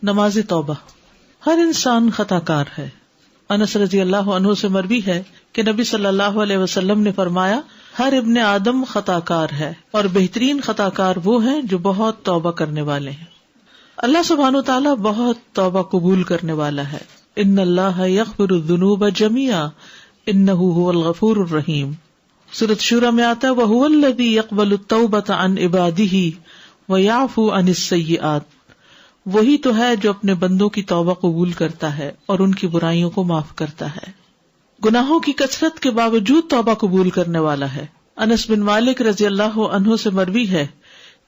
نماز توبہ. ہر انسان خطا کار ہے. انس رضی اللہ عنہ سے مروی ہے کہ نبی صلی اللہ علیہ وسلم نے فرمایا ہر ابن آدم خطا کار ہے اور بہترین خطا کار وہ ہیں جو بہت توبہ کرنے والے ہیں. اللہ سبحانہ وتعالی بہت توبہ قبول کرنے والا ہے. ان اللہ یغفر الذنوب جميعا انہ هو الغفور الرحیم. سورۃ شورى میں آتا ہے وَهُوَ الَّذِي يَقْبَلُ التَّوْبَةَ عَنْ عِبَادِهِ وَيَعْفُو عَنِ السَّيِّئَاتِ. وہی تو ہے جو اپنے بندوں کی توبہ قبول کرتا ہے اور ان کی برائیوں کو معاف کرتا ہے. گناہوں کی کثرت کے باوجود توبہ قبول کرنے والا ہے. انس بن مالک رضی اللہ عنہ سے مروی ہے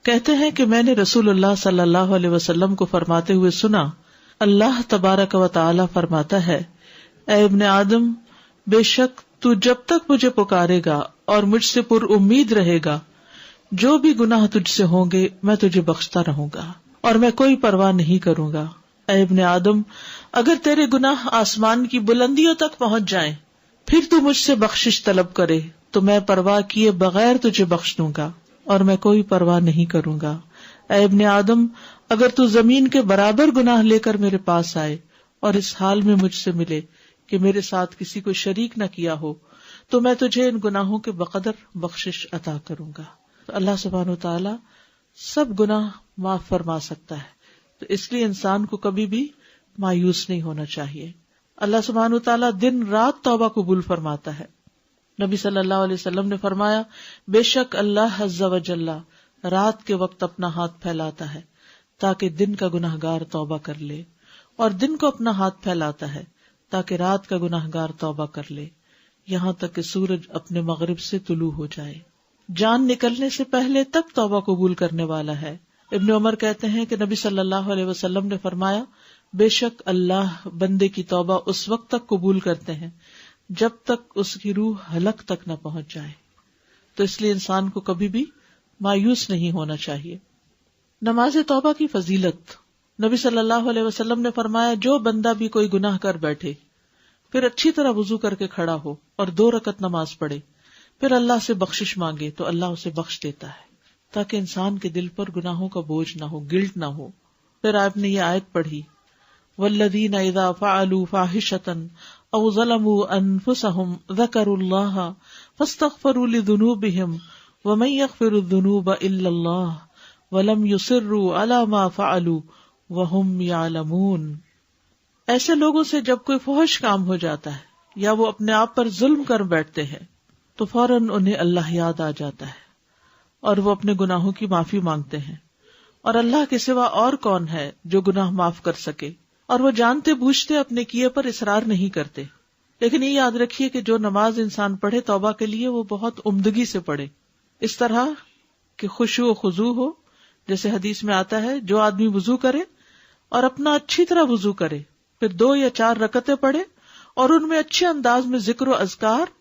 کہتے ہیں کہ میں نے رسول اللہ صلی اللہ علیہ وسلم کو فرماتے ہوئے سنا اللہ تبارک و تعالی فرماتا ہے اے ابن آدم بے شک تو جب تک مجھے پکارے گا اور مجھ سے پر امید رہے گا جو بھی گناہ تجھ سے ہوں گے میں تجھے بخشتا رہوں گا اور میں کوئی پرواہ نہیں کروں گا. اے ابن آدم اگر تیرے گناہ آسمان کی بلندیوں تک پہنچ جائیں پھر تو مجھ سے بخشش طلب کرے تو میں پرواہ کیے بغیر تجھے بخش دوں گا اور میں کوئی پرواہ نہیں کروں گا. اے ابن آدم اگر تو زمین کے برابر گناہ لے کر میرے پاس آئے اور اس حال میں مجھ سے ملے کہ میرے ساتھ کسی کو شریک نہ کیا ہو تو میں تجھے ان گناہوں کے بقدر بخشش عطا کروں گا. تو اللہ سبحانہ وتعالی سب گناہ معاف فرما سکتا ہے. تو اس لیے انسان کو کبھی بھی مایوس نہیں ہونا چاہیے. اللہ سبحانہ وتعالی دن رات توبہ قبول فرماتا ہے. نبی صلی اللہ علیہ وسلم نے فرمایا بے شک اللہ عز و جل رات کے وقت اپنا ہاتھ پھیلاتا ہے تاکہ دن کا گناہگار توبہ کر لے اور دن کو اپنا ہاتھ پھیلاتا ہے تاکہ رات کا گناہگار توبہ کر لے یہاں تک کہ سورج اپنے مغرب سے طلوع ہو جائے. جان نکلنے سے پہلے تک توبہ قبول کرنے والا ہے. ابن عمر کہتے ہیں کہ نبی صلی اللہ علیہ وسلم نے فرمایا بے شک اللہ بندے کی توبہ اس وقت تک قبول کرتے ہیں جب تک اس کی روح حلق تک نہ پہنچ جائے. تو اس لیے انسان کو کبھی بھی مایوس نہیں ہونا چاہیے. نماز توبہ کی فضیلت. نبی صلی اللہ علیہ وسلم نے فرمایا جو بندہ بھی کوئی گناہ کر بیٹھے پھر اچھی طرح وضو کر کے کھڑا ہو اور 2 رکعت نماز پڑھے پھر اللہ سے بخشش مانگے تو اللہ اسے بخش دیتا ہے تاکہ انسان کے دل پر گناہوں کا بوجھ نہ ہو، گلٹ نہ ہو. پھر آپ نے یہ آیت پڑھی والذین اذا فعلوا فاحشۃ او ظلموا انفسهم ذکروا اللہ فاستغفروا لذنوبهم ومن یغفر الذنوب الا اللہ ولم یصروا علی ما فعلوا وهم یعلمون. ایسے لوگوں سے جب کوئی فحش کام ہو جاتا ہے یا وہ اپنے آپ پر ظلم کر بیٹھتے ہیں تو فوراً انہیں اللہ یاد آ جاتا ہے اور وہ اپنے گناہوں کی معافی مانگتے ہیں اور اللہ کے سوا اور کون ہے جو گناہ معاف کر سکے، اور وہ جانتے بوجھتے اپنے کیے پر اصرار نہیں کرتے. لیکن یہ یاد رکھیے کہ جو نماز انسان پڑھے توبہ کے لیے وہ بہت عمدگی سے پڑھے، اس طرح کہ خشوع و خضوع ہو. جیسے حدیث میں آتا ہے جو آدمی وضو کرے اور اپنا اچھی طرح وضو کرے پھر 2 یا 4 رکعتیں پڑھے اور ان میں اچھے انداز میں ذکر و اذکار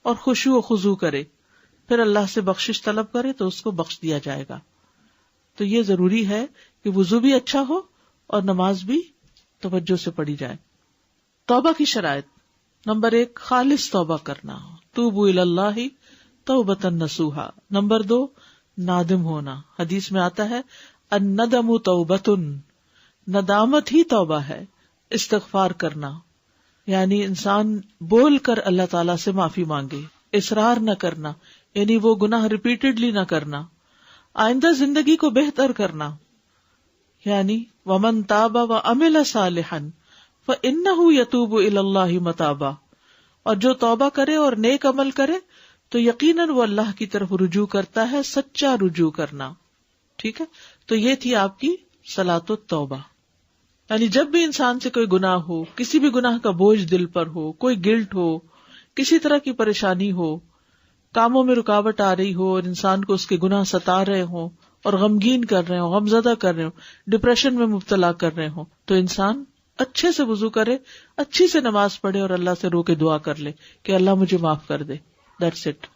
اور خشوع و خضوع کرے پھر اللہ سے بخشش طلب کرے تو اس کو بخش دیا جائے گا. تو یہ ضروری ہے کہ وضو بھی اچھا ہو اور نماز بھی توجہ سے پڑھی جائے. توبہ کی شرائط. نمبر 1 خالص توبہ کرنا، توبوا الی اللہ توبۃ نصوحا. نمبر 2 نادم ہونا. حدیث میں آتا ہے الندم توبۃ، ندامت ہی توبہ ہے. استغفار کرنا یعنی انسان بول کر اللہ تعالیٰ سے معافی مانگے، اصرار نہ کرنا یعنی وہ گناہ ریپیٹڈلی نہ کرنا. آئندہ زندگی کو بہتر کرنا یعنی ومن تاب وعمل صالحا فإنہ یتوب الی اللہ متابا. اور جو توبہ کرے اور نیک عمل کرے تو یقیناً وہ اللہ کی طرف رجوع کرتا ہے، سچا رجوع کرنا. ٹھیک ہے، تو یہ تھی آپ کی صلاۃ التوبہ. یعنی جب بھی انسان سے کوئی گناہ ہو، کسی بھی گناہ کا بوجھ دل پر ہو، کوئی گلٹ ہو، کسی طرح کی پریشانی ہو، کاموں میں رکاوٹ آ رہی ہو اور انسان کو اس کے گناہ ستا رہے ہوں اور غمگین کر رہے ہوں، غمزدہ کر رہے ہوں، ڈپریشن میں مبتلا کر رہے ہوں، تو انسان اچھے سے وضو کرے، اچھی سے نماز پڑھے اور اللہ سے رو کے دعا کر لے کہ اللہ مجھے معاف کر دے. That's it.